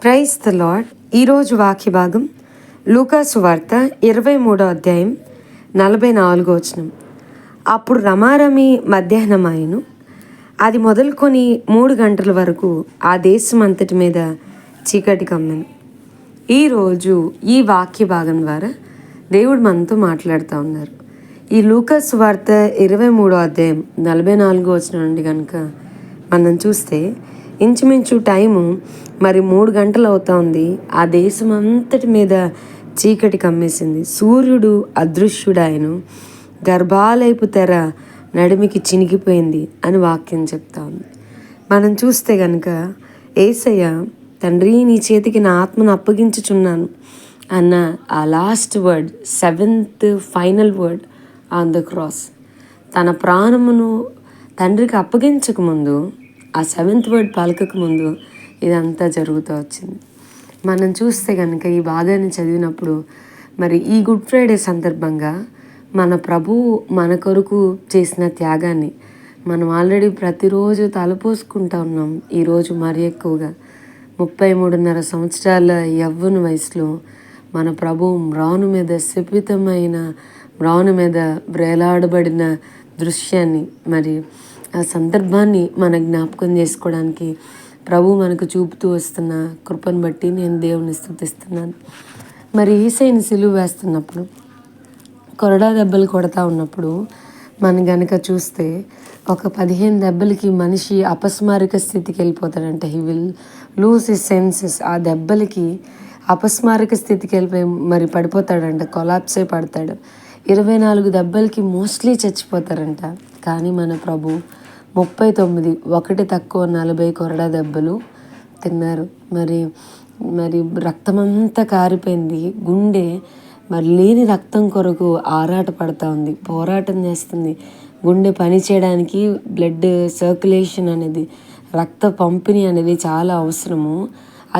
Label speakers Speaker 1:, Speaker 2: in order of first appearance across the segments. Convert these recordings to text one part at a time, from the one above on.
Speaker 1: Praise the lord. ఈరోజు వాక్య భాగం లూకాసు వార్త 23వ అధ్యాయం 44వ వచనం. అప్పుడు రమారమి మధ్యాహ్నమాయను, అది మొదలుకొని 3 గంటల వరకు ఆ దేశం అంతటి మీద చీకటి కమ్మెను. ఈరోజు ఈ వాక్య భాగం ద్వారా దేవుడు మనతో మాట్లాడుతూ ఉన్నారు. ఈ లూకాసు వార్త 23వ అధ్యాయం 44వ వచనం నుండి కనుక మనం చూస్తే ఇంచుమించు టైము 3 గంటలు అవుతా ఉంది. ఆ దేశం అంతటి మీద చీకటి కమ్మేసింది. సూర్యుడు అదృశ్యుడాయను, గర్భాలయపు తెర నడిమికి చినిగిపోయింది అని వాక్యం చెప్తా ఉంది. మనం చూస్తే కనుక యేసయ్య, తండ్రి నీ చేతికి నా ఆత్మను అప్పగించుచున్నాను అన్న ఆ last word, 7th final word on the cross, తన ప్రాణమును తండ్రికి అప్పగించకముందు, ఆ 7th వర్డ్ పలకకముందు ఇదంతా జరుగుతూ వచ్చింది. మనం చూస్తే కనుక ఈ భాగాన్ని చదివినప్పుడు ఈ గుడ్ ఫ్రైడే సందర్భంగా మన ప్రభువు మన కొరకు చేసిన త్యాగాన్ని మనం ఆల్రెడీ ప్రతిరోజు తలపోసుకుంటూ ఉన్నాం. ఈరోజు మరి ఎక్కువగా 33.5 సంవత్సరాల యవ్వన వయసులో మన ప్రభువు మ్రాను మీద శపితమైన మ్రాను మీద వ్రేలాడబడిన దృశ్యాన్ని, ఆ సందర్భాన్ని మన జ్ఞాపకం చేసుకోవడానికి ప్రభు మనకు చూపుతూ వస్తున్న కృపను బట్టి నేను దేవుని స్తుతిస్తున్నాను. యేసయ్యని సిలువ వేస్తున్నప్పుడు, కొరడా దెబ్బలు కొడతా ఉన్నప్పుడు మనం గనక చూస్తే ఒక 15 దెబ్బలకి మనిషి అపస్మారక స్థితికి వెళ్ళిపోతాడంట. He will lose his senses. ఆ దెబ్బలకి అపస్మారక స్థితికి వెళ్ళిపోయి పడిపోతాడంట, కొలాప్స్ అయి పడతాడు. 24 దెబ్బలకి మోస్ట్లీ చచ్చిపోతారంట. కానీ మన ప్రభు 39, 1 తక్కువ 40 కొరడా దెబ్బలు తిన్నారు. రక్తమంతా కారిపోయింది. గుండె లేని రక్తం కొరకు ఆరాట పడతా ఉంది, పోరాటం చేస్తుంది. గుండె పని చేయడానికి బ్లడ్ సర్క్యులేషన్ అనేది, రక్త పంపిణీ అనేది చాలా అవసరము.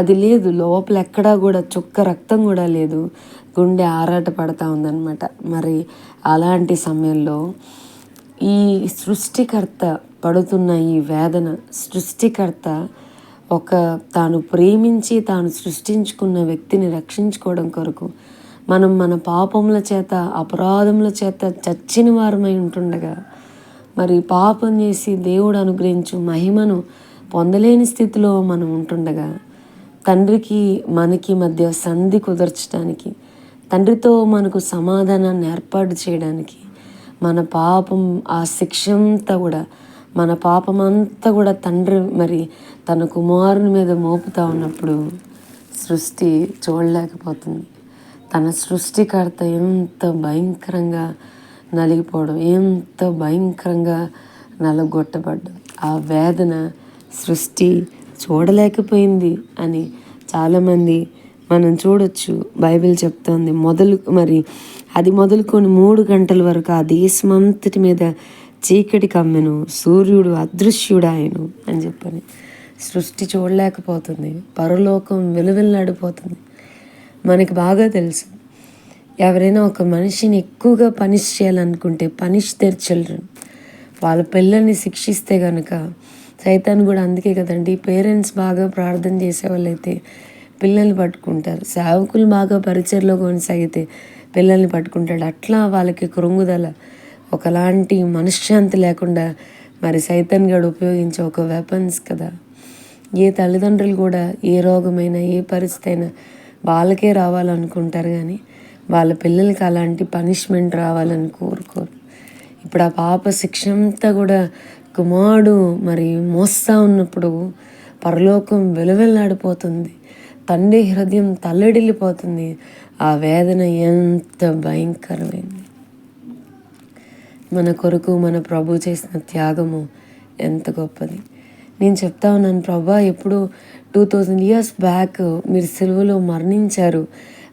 Speaker 1: అది లేదు, లోపల ఎక్కడా కూడా చుక్క రక్తం కూడా లేదు. గుండె ఆరాట పడతా ఉందన్నమాట. అలాంటి సమయంలో ఈ సృష్టికర్త పడుతున్న ఈ వేదన, సృష్టికర్త తాను ప్రేమించి తాను సృష్టించుకున్న వ్యక్తిని రక్షించుకోవడం కొరకు మనం మన పాపముల చేత, అపరాధముల చేత చచ్చిన వారమై ఉంటుండగా, పాపం చేసి దేవుడు అనుగ్రహించు మహిమను పొందలేని స్థితిలో మనం ఉంటుండగా, తండ్రికి మనకి మధ్య సంధి కుదర్చడానికి, తండ్రితో మనకు సమాధానాన్ని ఏర్పాటు చేయడానికి, మన పాపం ఆ శిక్ష అంతా కూడా, మన పాపమంతా కూడా తండ్రి తన కుమారుని మీద మోపుతా ఉన్నప్పుడు సృష్టి చూడలేకపోతుంది. తన సృష్టికర్త ఎంత భయంకరంగా నలిగిపోవడం, ఎంత భయంకరంగా నలగొట్టబడ్డం, ఆ వేదన సృష్టి చూడలేకపోయింది అని చాలామంది మనం చూడొచ్చు. బైబిల్ చెప్తోంది అది మొదలుకొని 3 గంటల వరకు ఆ దేశమంతటి మీద చీకటి కమ్మెను, సూర్యుడు అదృశ్యుడాయను అని చెప్పని. సృష్టి చూడలేకపోతుంది, పరలోకం విలువిల్లాడిపోతుంది. మనకి బాగా తెలుసు, ఎవరైనా ఒక మనిషిని ఎక్కువగా పనిష్ చేయాలనుకుంటే, పనిష్ దేర్ చిల్డ్రన్, వాళ్ళ పిల్లల్ని శిక్షిస్తే కనుక, సైతాన్ కూడా అందుకే కదండి, పేరెంట్స్ బాగా ప్రార్థన చేసేవాళ్ళైతే పిల్లల్ని పట్టుకుంటారు, సేవకులు బాగా పరిచయలో కొనసాగితే పిల్లల్ని పట్టుకుంటాడు. అట్లా వాళ్ళకి కృంగుదల, ఒకలాంటి మనశ్శాంతి లేకుండా సైతాన్ గడు ఉపయోగించే ఒక వెపన్స్ కదా. ఏ తల్లిదండ్రులు కూడా ఏ రోగమైనా, ఏ పరిస్థితి అయినా వాళ్ళకే రావాలనుకుంటారు, కానీ వాళ్ళ పిల్లలకి అలాంటి పనిష్మెంట్ రావాలని కోరుకోరు. ఇప్పుడు ఆ పాప శిక్ష అంతా కూడా కుమారుడు మోస్తా ఉన్నప్పుడు పరలోకం వెలువెల్లాడిపోతుంది, తండ్రి హృదయం తల్లడిల్లిపోతుంది. ఆ వేదన ఎంత భయంకరమైంది. మన కొరకు మన ప్రభు చేసిన త్యాగము ఎంత గొప్పది. నేను చెప్తా ఉన్నాను, ప్రభా ఎప్పుడు 2000 years బ్యాక్ మీరు సిలువలో మరణించారు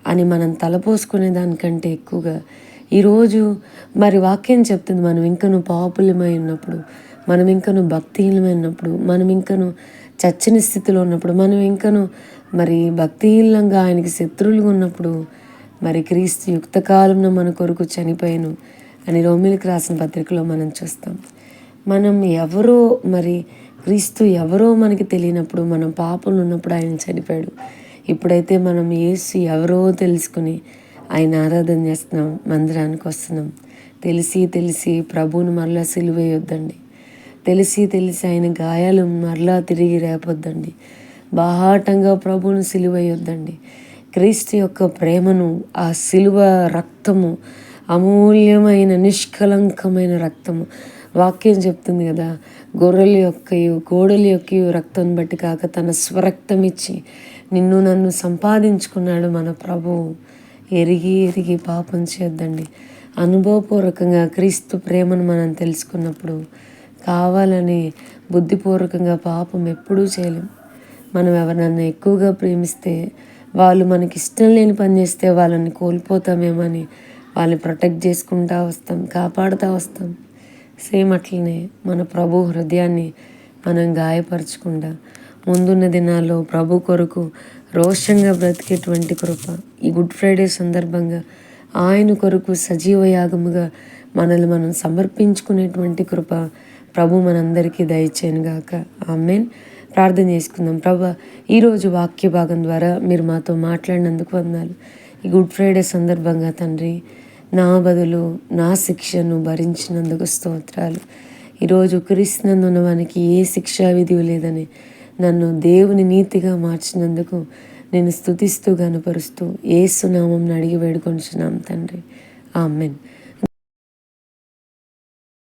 Speaker 1: అని మనం తలపోసుకునే దానికంటే ఎక్కువగా ఈరోజు వాక్యం చెప్తుంది, మనం ఇంకను పాపులమై ఉన్నప్పుడు, మనం ఇంకను భక్తిహీనమై ఉన్నప్పుడు, మనం ఇంకను చచ్చిన స్థితిలో ఉన్నప్పుడు, మనం ఇంకను భక్తిహీనంగా ఆయనకి శత్రువులుగా ఉన్నప్పుడు క్రీస్తు యుక్తకాలంలో మన కొరకు చనిపోయాను అని రోమిలికి రాసిన పత్రికలో మనం చూస్తాం. మనం ఎవరో క్రీస్తు ఎవరో మనకి తెలియనప్పుడు, మనం పాపంలో ఉన్నప్పుడు ఆయన చనిపోయాడు. ఇప్పుడైతే మనం యేసు ఎవరో తెలుసుకుని ఆయన ఆరాధన చేస్తున్నాం, మందిరానికి వస్తున్నాం. తెలిసి ప్రభువును మరలా సిలువేయొద్దండి. తెలిసి ఆయన గాయాలు మరలా తిరిగి రేపొద్దండి. బాహాటంగా ప్రభువును సిలువేయొద్దండి. క్రీస్తు యొక్క ప్రేమను, ఆ సిలువ రక్తము, అమూల్యమైన నిష్కలంకమైన రక్తము, వాక్యం చెప్తుంది కదా, గొర్రెల యొక్కయు కోడలి యొక్కయు రక్తం బట్టి కాక తన స్వరక్తం ఇచ్చి నిన్ను నన్ను సంపాదించుకున్నాడు మన ప్రభువు. ఎరిగి పాపం చేయొద్దండి. అనుభవపూర్వకంగా క్రీస్తు ప్రేమను మనం తెలుసుకున్నప్పుడు కావాలని బుద్ధిపూర్వకంగా పాపం ఎప్పుడూ చేయలేం. మనం ఎవరినన్నా ఎక్కువగా ప్రేమిస్తే, వాళ్ళు మనకి ఇష్టం లేని పని చేస్తే వాళ్ళని కోల్పోతామేమని వాళ్ళని ప్రొటెక్ట్ చేసుకుంటూ వస్తాం, కాపాడుతూ వస్తాం. సేమ్ అట్లనే మన ప్రభు హృదయాన్ని మనం గాయపరచకుండా ముందున్న దినాల్లో ప్రభు కొరకు రోషంగా బ్రతికేటువంటి కృప ఈ గుడ్ ఫ్రైడే సందర్భంగా ఆయన కొరకు సజీవ యాగముగా మనల్ని మనం సమర్పించుకునేటువంటి కృప ప్రభు మనందరికీ దయచేయనుగాక. ఆమేన్. ప్రార్థన చేసుకుందాం. ప్రభా, ఈరోజు వాక్య భాగం ద్వారా మీరు మాతో మాట్లాడినందుకు వందనాలు. ఈ గుడ్ ఫ్రైడే సందర్భంగా తండ్రి, నా బదులు నా శిక్షను భరించినందుకు స్తోత్రాలు. ఈరోజు క్రీస్తునందు ఉన్నవానికి ఏ శిక్షా విధి లేదని నన్ను దేవుని నీతిగా మార్చినందుకు నేను స్తుతిస్తూ గనపరుస్తూ యేసు నామమున అడిగి వేడుకొంచున్నాం తండ్రి. ఆమేన్.